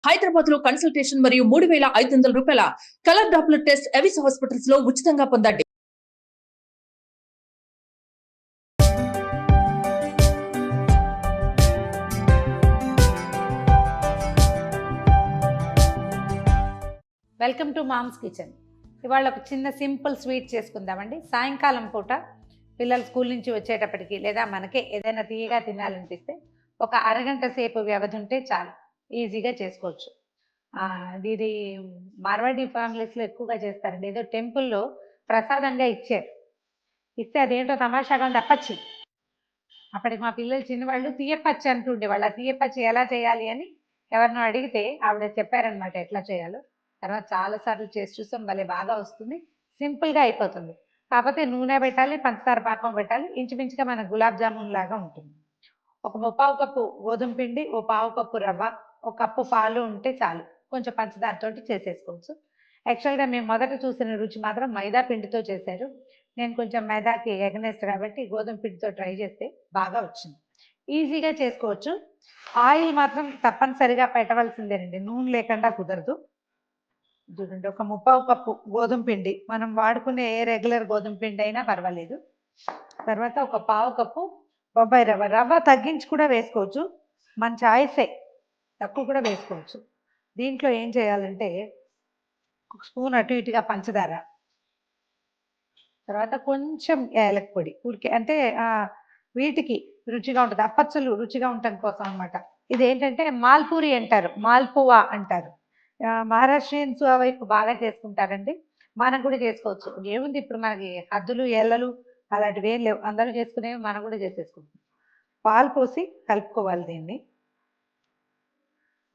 హైదరాబాద్ లో కన్సల్టేషన్ మరియు 3,500 రూపాయల colour doppler test Avis hospitals లో ఉచితంగా పొందండి. Welcome to mom's kitchen. ఇవాళ ఒక చిన్న సింపుల్ స్వీట్ చేసుకుందామండి. సాయంకాలం పూట పిల్లలు స్కూల్ నుంచి వచ్చేటప్పటికి లేదా మనకే ఏదైనా తీయగా తినాలనిపిస్తే ఒక అరగంట సేపు వ్యవధి ఉంటే చాలు, ఈజీగా చేసుకోవచ్చు. ఇది మార్వాడి ఫ్యామిలీస్లో ఎక్కువగా చేస్తారండి. ఏదో టెంపుల్లో ప్రసాదంగా ఇచ్చారు. ఇస్తే అదేంటో తమాషాగా ఉంది, అప్పచ్చి. అప్పటికి మా పిల్లలు చిన్నవాళ్ళు తీయపచ్చి అంటుండేవాళ్ళు. ఆ తీయపచ్చి ఎలా చేయాలి అని ఎవరినో అడిగితే ఆవిడ చెప్పారనమాట ఎట్లా చేయాలో. తర్వాత చాలాసార్లు చేసి చూసాం, భలే బాగా వస్తుంది, సింపుల్గా అయిపోతుంది. కాకపోతే నూనె పెట్టాలి, పంచదార పాకం పెట్టాలి, ఇంచుమించుగా మన గులాబ్ జామున్ లాగా ఉంటుంది. ఒక ముప్పావు కప్పు గోధుమ పిండి, ఓ పావు కప్పు రవ్వ, ఒక కప్పు పాలు ఉంటే చాలు. కొంచెం పంచదారతోటి చేసేసుకోవచ్చు. యాక్చువల్గా మేము మొదట చూసిన రుచి మాత్రం మైదా పిండితో చేశారు. నేను కొంచెం మైదాకి ఎగనెస్ట్ కాబట్టి గోధుమ పిండితో ట్రై చేస్తే బాగా వచ్చింది. ఈజీగా చేసుకోవచ్చు. ఆయిల్ మాత్రం తప్పనిసరిగా పెట్టవలసిందేనండి, నూనె లేకుండా కుదరదు. చూడండి, ఒక ముప్పావు కప్పు గోధుమ పిండి, మనం వాడుకునే ఏ రెగ్యులర్ గోధుమ పిండి అయినా పర్వాలేదు. తర్వాత ఒక పావు కప్పు బొంబాయి రవ్వ. రవ్వ తగ్గించి కూడా వేసుకోవచ్చు, మన చాయిసే, తక్కువ కూడా వేసుకోవచ్చు. దీంట్లో ఏం చేయాలంటే ఒక స్పూన్ అటు ఇటుగా పంచదార, తర్వాత కొంచెం యాలక పొడి, ఊరికే అంటే వీటికి రుచిగా ఉంటుంది, అప్పచ్చులు రుచిగా ఉండటం కోసం అనమాట. ఇది ఏంటంటే మాల్పూరి అంటారు, మాల్పువా అంటారు. మహారాష్ట్రియన్స్ వైపు బాగా చేసుకుంటారండి. మనం కూడా చేసుకోవచ్చు. ఏముంది, ఇప్పుడు మనకి హద్దులు ఎల్లలు అలాంటివి ఏం లేవు, అందరూ చేసుకునేవి మనం కూడా చేసేసుకుంటాం. పాలు పోసి కలుపుకోవాలి దీన్ని.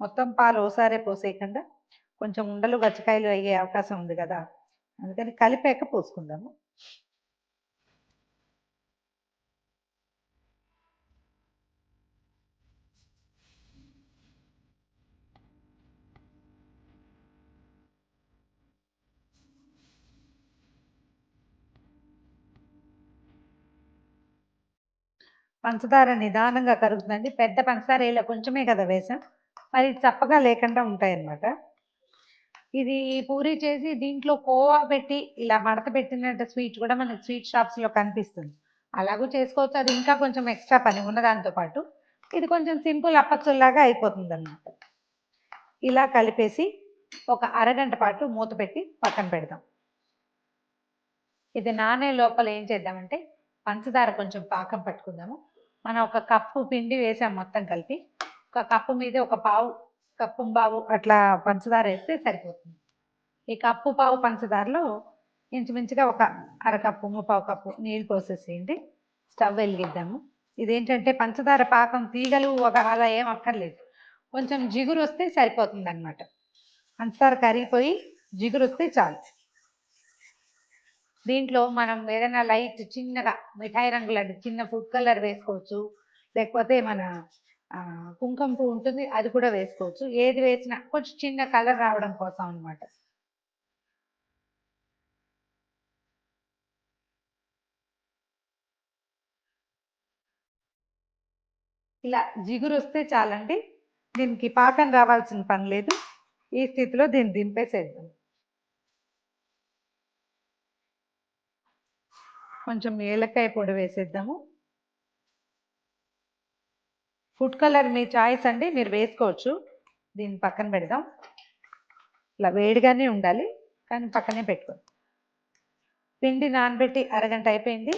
మొత్తం పాలు ఓసారే పోసేయకుండా కొంచెం ఉండలు గచ్చకాయలు అయ్యే అవకాశం ఉంది కదా, అందుకని కలిపాక పోసుకుందాము. పంచదార నిదానంగా కరుగుతుందండి. పెద్ద పంచదార ఇలా కొంచెమే కదా వేసాం, మరి చప్పగా లేకుండా ఉంటాయన్నమాట. ఇది పూరి చేసి దీంట్లో కోవా పెట్టి ఇలా మడత పెట్టినట్టు స్వీట్ కూడా మనకి స్వీట్ షాప్స్లో కనిపిస్తుంది. అలాగూ చేసుకోవచ్చు, అది ఇంకా కొంచెం ఎక్స్ట్రా పని ఉన్న దాంతో పాటు. ఇది కొంచెం సింపుల్ అప్పచ్చుల్లాగా అయిపోతుంది అన్నమాట. ఇలా కలిపేసి ఒక అరగంట పాటు మూత పెట్టి పక్కన పెడదాం. ఇది నానే లోపల ఏం చేద్దామంటే పంచదార కొంచెం పాకం పట్టుకుందాము. మనం ఒక కప్పు పిండి వేసాం మొత్తం కలిపి, ఒక కప్పు మీద ఒక పావు కప్పు బావు అట్లా పంచదార వేస్తే సరిపోతుంది. ఈ కప్పు పావు పంచదారలో ఇంచుమించుగా ఒక అరకప్పు ముప్పావు కప్పు నీళ్ళు పోసేసేయండి. స్టవ్ వెలిగిద్దాము. ఇదేంటంటే పంచదార పాకం తీగలు ఒక అలా ఏం అక్కర్లేదు, కొంచెం జిగురు వస్తే సరిపోతుంది అనమాట. పంచదార కరిగిపోయి జిగురు వస్తే చాలు. దీంట్లో మనం ఏదైనా లైట్ చిన్నగా మిఠాయి రంగుల చిన్న ఫుడ్ కలర్ వేసుకోవచ్చు, లేకపోతే మన కుంకుమ పువ్వు ఉంటుంది, అది కూడా వేసుకోవచ్చు. ఏది వేసినా కొంచెం చిన్న కలర్ రావడం కోసం అనమాట. ఇలా జిగురు వస్తే చాలండి, దీనికి పాకం రావాల్సిన పని లేదు. ఈ స్థితిలో దీన్ని దింపేసేద్దాం. కొంచెం ఏలక్కాయ పొడి వేసేద్దాము. ఫుడ్ కలర్ మీ చాయిస్ అండి, మీరు వేసుకోవచ్చు. దీన్ని పక్కన పెడదాం. ఇలా వేడిగానే ఉండాలి, కానీ పక్కనే పెట్టుకోండి. పిండి నానబెట్టి అరగంట అయిపోయింది.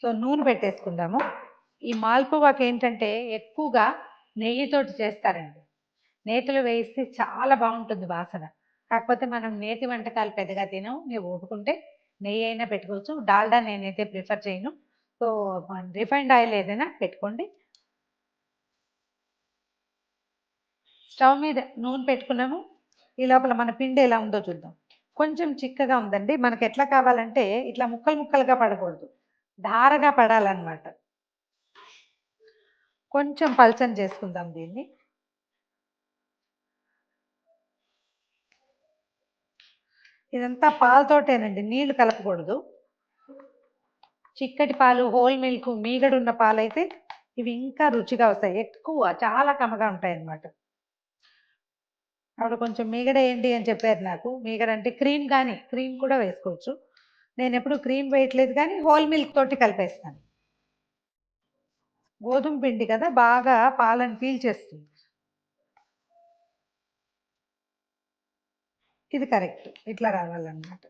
సో నూనె పెట్టేసుకుందాము. ఈ మాల్పువాకి ఏంటంటే ఎక్కువగా నెయ్యితోటి చేస్తారండి. నేతిలో వేయిస్తే చాలా బాగుంటుంది వాసన. కాకపోతే మనం నేతి వంటకాలు పెద్దగా తినం, మీరు ఒప్పుకుంటే నెయ్యి అయినా పెట్టుకోవచ్చు. డాల్డా నేనైతే ప్రిఫర్ చేయను. సో రిఫైండ్ ఆయిల్ ఏదైనా పెట్టుకోండి. స్టవ్ మీద నూనె పెట్టుకున్నాము. ఈ లోపల మన పిండి ఎలా ఉందో చూద్దాం. కొంచెం చిక్కగా ఉందండి. మనకి ఎట్లా కావాలంటే ఇట్లా ముక్కలు ముక్కలుగా పడకూడదు, ధారగా పడాలన్నమాట. కొంచెం పల్చని చేసుకుందాం దీన్ని. ఇదంతా పాలతోటేనండి, నీళ్లు కలపకూడదు. చిక్కటి పాలు, హోల్ మిల్క్, మీగడున్న పాలు అయితే ఇవి ఇంకా రుచిగా వస్తాయి. ఎక్కువ చాలా కమ్మగా ఉంటాయి అన్నమాట. ఆవిడ కొంచెం మీగడ ఏంటి అని చెప్పారు నాకు. మీగడ అంటే క్రీమ్ కానీ క్రీమ్ కూడా వేసుకోవచ్చు. నేను ఎప్పుడు క్రీమ్ వేయట్లేదు కానీ హోల్ మిల్క్ తోటి కలిపేస్తాను. గోధుమ పిండి కదా బాగా పాలను పీల్చేస్తుంది. ఇది కరెక్ట్, ఇట్లా రావాలన్నమాట.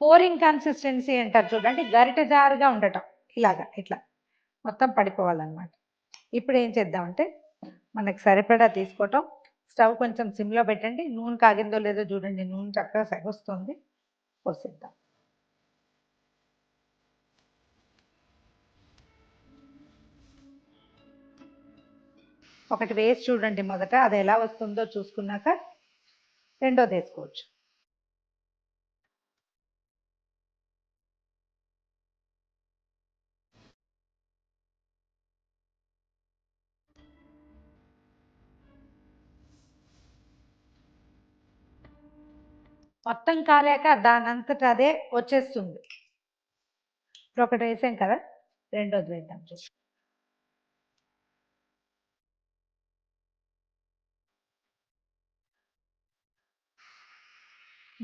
పోరింగ్ కన్సిస్టెన్సీ అంటారు చూడండి, గరిట జారుగా ఉండటం, ఇలాగా ఇట్లా మొత్తం పడిపోవాలన్నమాట. ఇప్పుడు ఏం చేద్దామంటే మనకి సరిపడా తీసుకోవటం, స్టవ్ కొంచెం సిమ్లో పెట్టండి. నూనె కాగిందో లేదో చూడండి, నూనె చక్కగా సగొస్తుంది, పోసేద్దాం. ఒకటి వేసి చూడండి మొదట, అది ఎలా వస్తుందో చూసుకున్నాక రెండోది వేసుకోవచ్చు. మొత్తం కాలేక దాని అంతటా అదే వచ్చేస్తుంది. ఇప్పుడు ఒకటి వేసాం కదా, రెండోది వేద్దాం చూసి.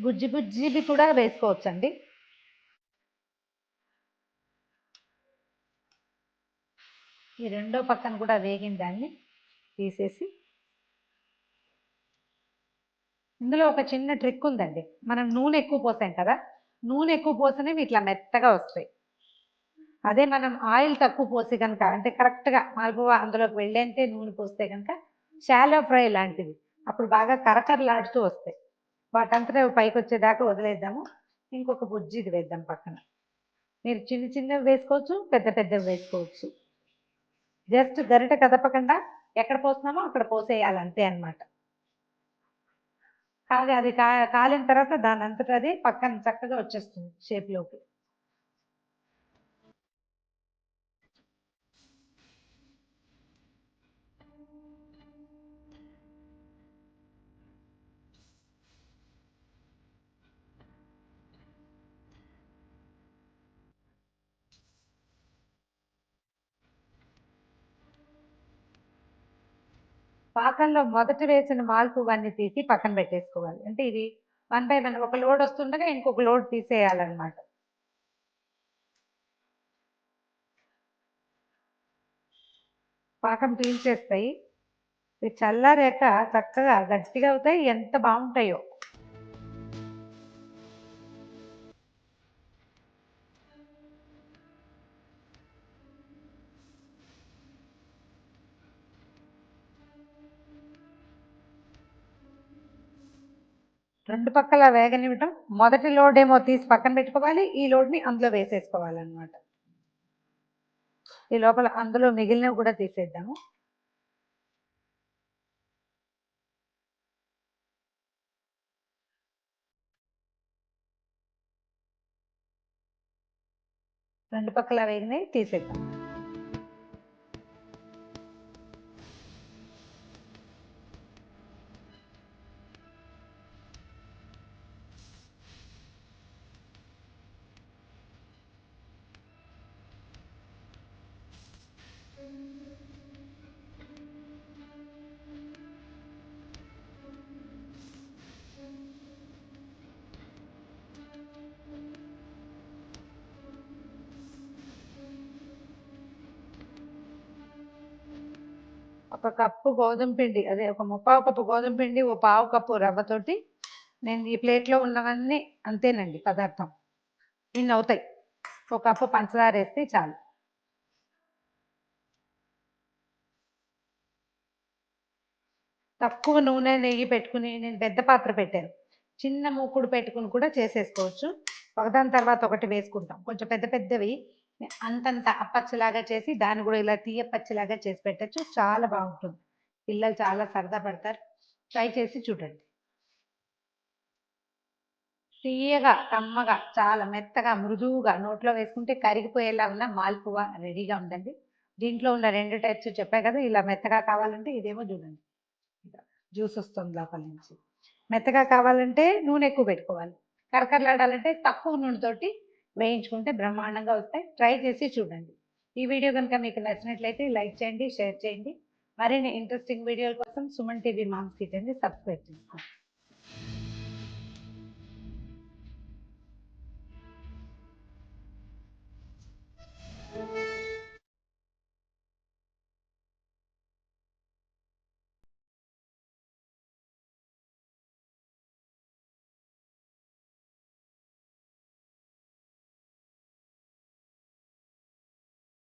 బుజ్జి బుజ్జివి కూడా వేసుకోవచ్చండి. ఈ రెండో పక్కన కూడా వేగిన దాన్ని తీసేసి, ఇందులో ఒక చిన్న ట్రిక్ ఉందండి. మనం నూనె ఎక్కువ పోసాం కదా, నూనె ఎక్కువ పోసినవి ఇట్లా మెత్తగా వస్తాయి. అదే మనం ఆయిల్ తక్కువ పోసి కనుక, అంటే కరెక్ట్గా మాల్పువా అందులోకి వెళ్ళేంతే నూనె పోస్తే కనుక షాలో ఫ్రై లాంటివి అప్పుడు బాగా కరకరలాడుతూ వస్తాయి. వాటంతటా పైకి వచ్చేదాకా వదిలేద్దాము. ఇంకొక బుజ్జిది వేద్దాం పక్కన. మీరు చిన్న చిన్నవి వేసుకోవచ్చు, పెద్ద పెద్దవి వేసుకోవచ్చు. జస్ట్ గరిట కదపకుండా ఎక్కడ పోస్తున్నామో అక్కడ పోసేయాలి, అంతే అనమాట. కాగా అది కాలిన తర్వాత దాని అంతటా అది పక్కన చక్కగా వచ్చేస్తుంది షేప్లోకి. పాకంలో మొదట వేసిన మాల్పువన్నీ తీసి పక్కన పెట్టేసుకోవాలి. అంటే ఇది 1 by 1 ఒక లోడ్ వస్తుండగా ఇంకొక లోడ్ తీసేయాలన్నమాట. పాకం పీల్చేస్తాయి. ఇవి చల్లారాక చక్కగా గట్టిగా అవుతాయి, ఎంత బాగుంటాయో. రెండు పక్కల వేగనివ్వటం. మొదటి లోడ్ ఏమో తీసి పక్కన పెట్టుకోవాలి, ఈ లోడ్ని అందులో వేసేసుకోవాలన్నమాట. ఈ లోపల అందులో మిగిలినవి కూడా తీసేద్దాము. రెండు పక్కల వేగినవి తీసేద్దాం. ఒక కప్పు గోధుమ పిండి, అదే ఒక ముప్పావు కప్పు గోధుమ పిండి, ఓ పావు కప్పు రవ్వతోటి నేను ఈ ప్లేట్లో ఉన్నవన్నీ అంతేనండి పదార్థం. ఇన్ని అవుతాయి. ఒక కప్పు పంచదార వేస్తే చాలు. తక్కువ నూనె నెయ్యి పెట్టుకుని, నేను పెద్ద పాత్ర పెట్టాను, చిన్న మూకుడు పెట్టుకుని కూడా చేసేసుకోవచ్చు. ఒకదాని తర్వాత ఒకటి వేసుకుంటాం. కొంచెం పెద్ద పెద్దవి అంతంత అప్పచ్చలాగా చేసి దాన్ని కూడా ఇలా తీయపచ్చిలాగా చేసి పెట్టచ్చు, చాలా బాగుంటుంది. పిల్లలు చాలా సరదా పడతారు. ట్రై చేసి చూడండి. తీయగా కమ్మగా చాలా మెత్తగా మృదువుగా నోట్లో వేసుకుంటే కరిగిపోయేలా ఉన్న మాల్పువా రెడీగా ఉందండి. దీంట్లో ఉన్న రెండు టైప్స్ చెప్పా కదా, ఇలా మెత్తగా కావాలంటే ఇదేమో చూడండి, జ్యూస్ వస్తుంది లోపల నుంచి. మెత్తగా కావాలంటే నూనె ఎక్కువ పెట్టుకోవాలి, కరకరలాడాలంటే తక్కువ నూనెతోటి వేయించుకుంటే బ్రహ్మాండంగా వస్తాయి. ట్రై చేసి చూడండి. ఈ వీడియో కనుక మీకు నచ్చినట్లయితే లైక్ చేయండి, షేర్ చేయండి. మరిన్ని ఇంట్రెస్టింగ్ వీడియోల కోసం సుమన్ టీవీ మామ్స్ కిచెన్ ని సబ్స్క్రైబ్ చేసుకోండి.